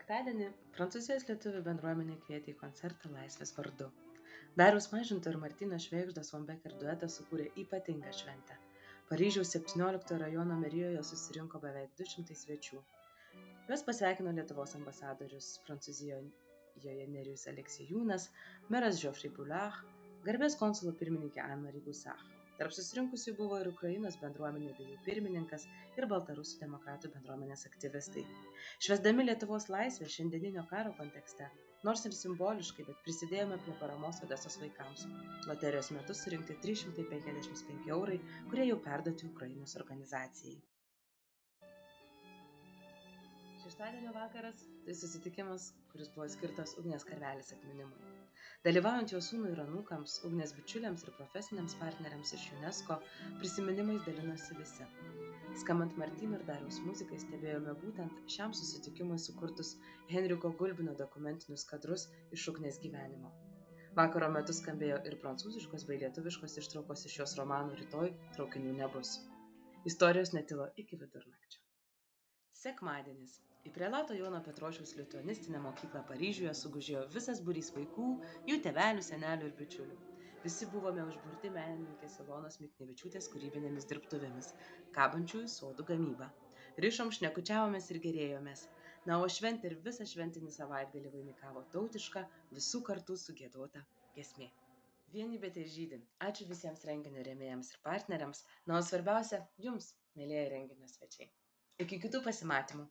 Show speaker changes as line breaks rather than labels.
Penktadienį Prancūzijos lietuvių bendruomenė kvietė į koncertą Laisvės vardu. Dariaus Mažinto ir Martyno Švėgždos Von Becker duetas sukūrė ypatingą šventę. Paryžiaus 17 rajono merijoje susirinko beveik 200 svečių. Juos pasveikino Lietuvos ambasadorius Prancūzijoje Nerijus Aleksiejūnas, meras Geoffrey Boulard, garbės konsulo pirmininkė Anne-Marie Goussard. Tarp susirinkusių buvo ir Ukrainos bendruomenė bei jų pirmininkas ir Baltarusių demokratų bendruomenės aktyvistai. Švęsdami Lietuvos laisvę šiandieninio karo kontekste, nors ir simboliškai, bet prisidėjome prie paramos Odesos vaikams. Loterijos metu surinkti 355 eurai, kurie jau perduoti Ukrainos organizacijai. Šeštadienio vakaras – tai susitikimas, kuris buvo skirtas Ugnės Karvelis atminimui. Dalyvaujant jo sūnui ir anūkams, Ugnės bičiuliams ir profesiniams partneriams iš UNESCO, prisiminimais dalinosi visi. Skambant Martyno ir Dariaus muzikai stebėjome būtent šiam susitikimui sukurtus Henriko Gulbino dokumentinius kadrus iš Ugnės gyvenimo. Vakaro metu skambėjo ir prancūziškos bei lietuviškos ištraukos iš jos romanų Rytoj traukinių nebus. Istorijos netilo iki vidurnakčio. Sekmadienis. Į Prelato Jono Petrošiaus lituanistinę mokyklą Paryžiuje sugužėjo visas būrys vaikų, jų tėvelių, senelių ir bičiulių. Visi buvome užburti menininkės Ilonos Miknevičiūtės kūrybinėmis dirbtuvėmis, kabančiųjų sodų gamyba. Rišom, šnekučiavomės ir gerėjomės. Na, o šventė ir visą šventinį savaitgalį vainikavo tautiška, visų kartų sugiedota giesmė. Vienybė tai žydi. Ačiū visiems renginio rėmėjams ir partneriams. Na, o svarbiausia, jums, mielieji renginio svečiai. Iki kitų pasimatymų.